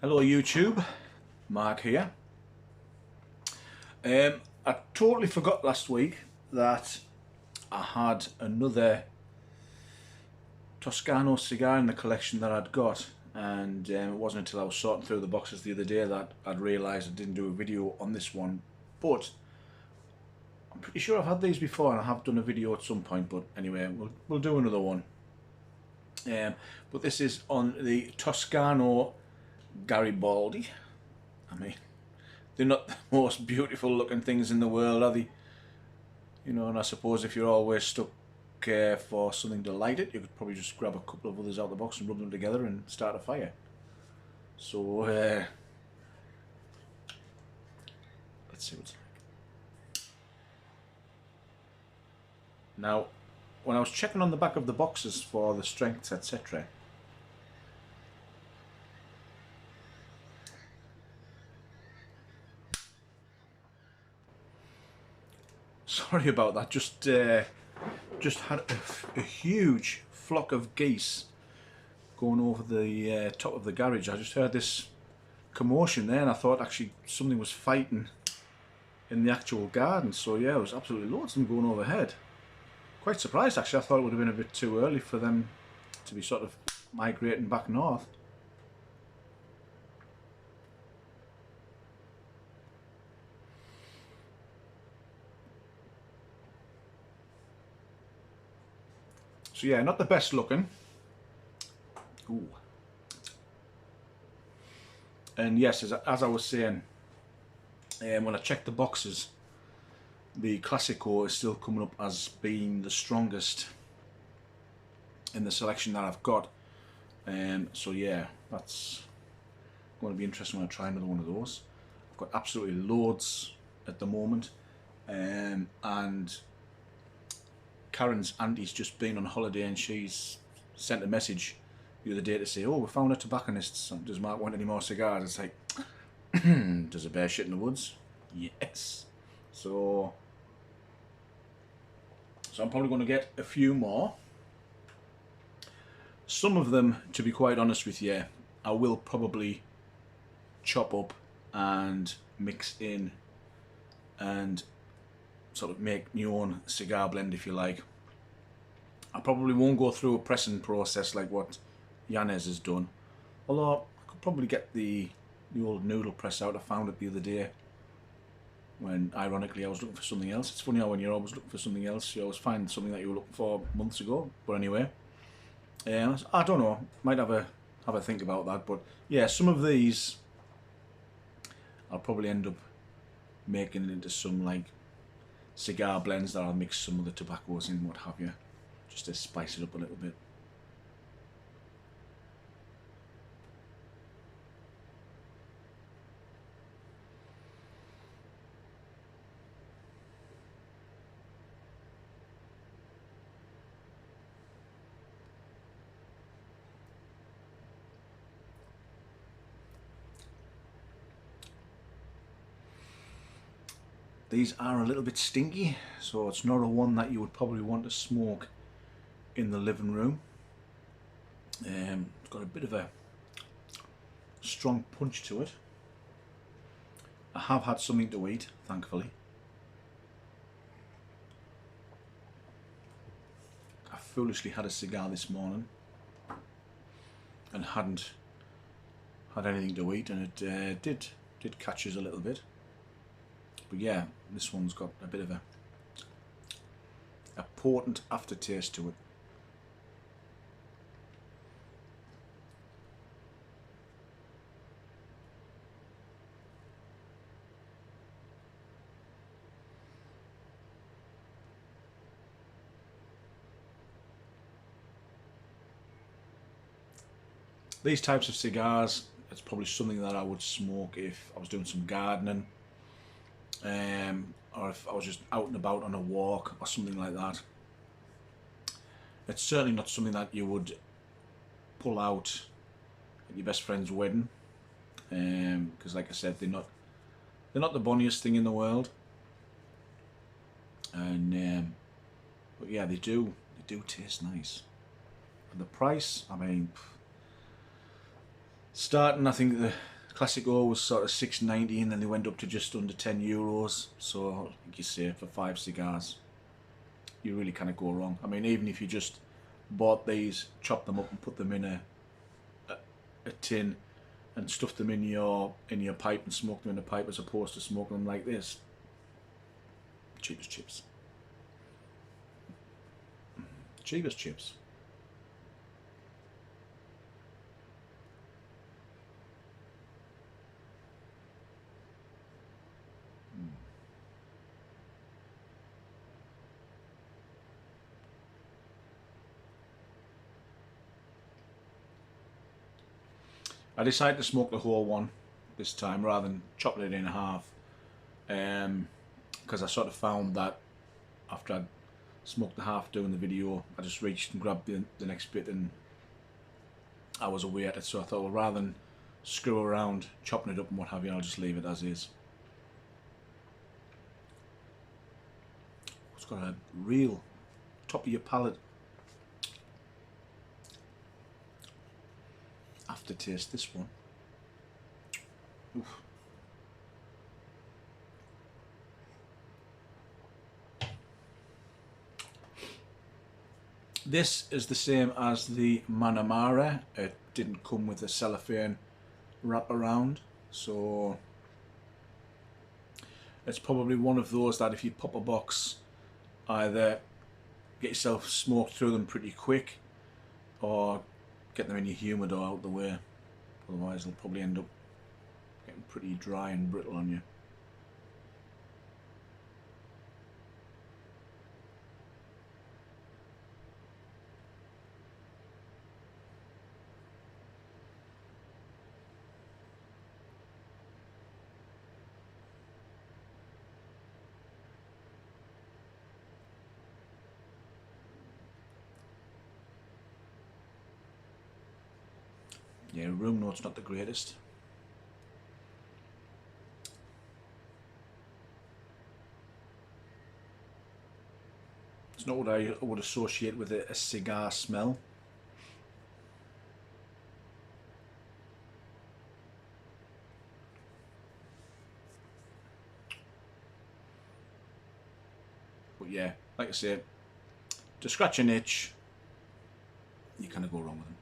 Hello YouTube, Mark here. I totally forgot last week that I had another Toscano cigar in the collection that I'd got, and it wasn't until I was sorting through the boxes the other day that I'd realised I didn't do a video on this one. But I'm pretty sure I've had these before and I have done a video at some point, but anyway, we'll do another one. But this is on the Toscano Garibaldi. I mean, they're not the most beautiful looking things in the world, are they? You know, and I suppose if you're always stuck for something to light it, you could probably just grab a couple of others out of the box and rub them together and start a fire. So, let's see what's like. Now, when I was checking on the back of the boxes for the strengths, etc., sorry about that, just had a huge flock of geese going over the top of the garage. I just heard this commotion there and I thought actually something was fighting in the actual garden. So yeah, it was absolutely loads of them going overhead. Quite surprised actually. I thought it would have been a bit too early for them to be sort of migrating back north. So yeah, not the best looking. Ooh. And yes, as I was saying, when I checked the boxes, the Classico is still coming up as being the strongest in the selection that I've got. So yeah, that's going to be interesting when I try another one of those. I've got absolutely loads at the moment, and Karen's auntie's just been on holiday and she's sent a message the other day to say, oh, we found a tobacconist, does Mark want any more cigars? It's like, does a bear shit in the woods? Yes. So I'm probably going to get a few more. Some of them, to be quite honest with you, I will probably chop up and mix in and sort of make my own cigar blend, if you like. I probably won't go through a pressing process like what Yanez has done, although I could probably get the old noodle press out. I found it the other day when, ironically, I was looking for something else. It's funny how when you're always looking for something else, you always find something that you were looking for months ago. But anyway, I don't know, might have a think about that. But yeah, some of these I'll probably end up making it into some like cigar blends that I'll mix some of the tobaccos in, what have you, just to spice it up a little bit. These are a little bit stinky, so it's not a one that you would probably want to smoke in the living room. It's got a bit of a strong punch to it. I have had something to eat, thankfully. I foolishly had a cigar this morning and hadn't had anything to eat, and it did catch us a little bit. But yeah, this one's got a bit of a potent aftertaste to it. These types of cigars, it's probably something that I would smoke if I was doing some gardening, or if I was just out and about on a walk or something like that. It's certainly not something that you would pull out at your best friend's wedding, because like I said, they're not the bonniest thing in the world, and but yeah, they do taste nice. For the price, I mean, starting, I think Classic O was sort of €6.90, and then they went up to just under €10. So like you say, for 5 cigars, you really kind of go wrong. I mean, even if you just bought these, chopped them up and put them in a tin and stuffed them in your pipe and smoked them in a pipe, as opposed to smoking them like this, cheap as chips. Cheap as chips. I decided to smoke the whole one this time rather than chopping it in half, because I sort of found that after I'd smoked the half doing the video, I just reached and grabbed the next bit and I was away at it. So I thought, well, rather than screw around chopping it up and what have you, I'll just leave it as is. It's got a real top of your palate aftertaste, this one. Oof. This is the same as the Manamara. It didn't come with a cellophane wrap around, so it's probably one of those that if you pop a box, either get yourself smoked through them pretty quick or get them in your humidor out the way, otherwise they'll probably end up getting pretty dry and brittle on you. Yeah, room note's not the greatest. It's not what I would associate with a cigar smell. But yeah, like I said, to scratch an itch, you kind of go wrong with them.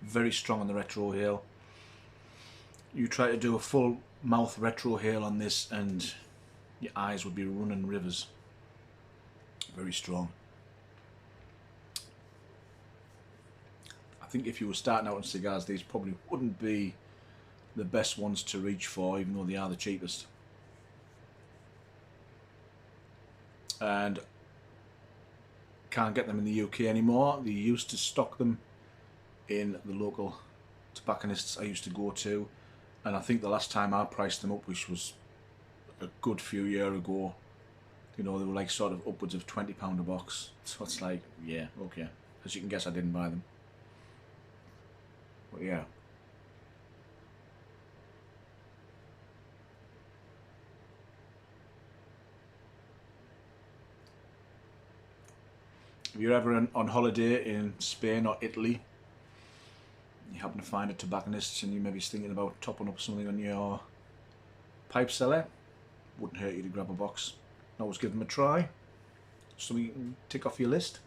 Very strong on the Retrohale. You try to do a full mouth Retrohale on this and your eyes would be running rivers. Very strong. I think if you were starting out in cigars, these probably wouldn't be the best ones to reach for, even though they are the cheapest. And can't get them in the UK anymore. They used to stock them in the local tobacconists I used to go to, and I think the last time I priced them up, which was a good few years ago, you know, they were like sort of upwards of £20 a box. So it's like, yeah, okay. As you can guess, I didn't buy them. But yeah. If you're ever on holiday in Spain or Italy, you happen to find a tobacconist and you maybe thinking about topping up something on your pipe cellar, wouldn't hurt you to grab a box. Always give them a try. Something you can tick off your list.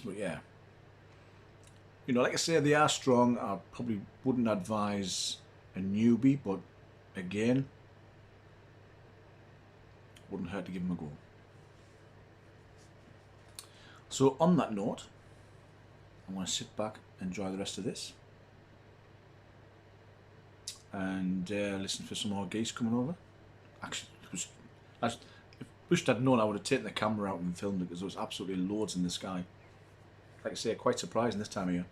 But yeah, you know, like I say, they are strong. I probably wouldn't advise a newbie, but again, wouldn't hurt to give them a go. So on that note, I'm going to sit back, enjoy the rest of this, and listen for some more geese coming over. Actually, I wished I'd known I would have taken the camera out and filmed it, because there was absolutely loads in the sky. Like I say, quite surprising this time of year.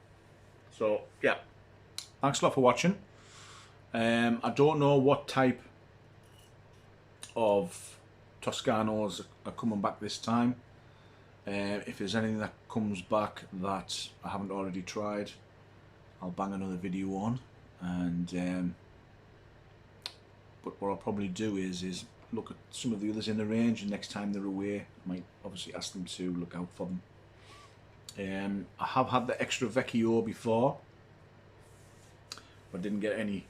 So yeah, thanks a lot for watching. I don't know what type of Toscanos are coming back this time. If there's anything that comes back that I haven't already tried, I'll bang another video on. And but what I'll probably do is look at some of the others in the range, and next time they're away, I might obviously ask them to look out for them. I have had the extra Vecchio before, but didn't get any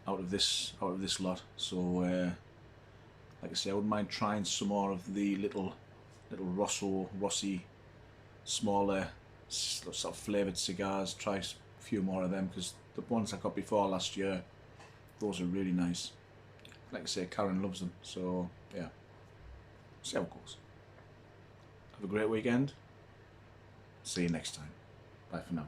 out of this lot. So like I say, I wouldn't mind trying some more of the little Rossi smaller sort of flavoured cigars. Try a few more of them, because the ones I got before last year, those are really nice. Like I say, Karen loves them. So yeah, see how it goes. Have a great weekend. See you next time. Bye for now.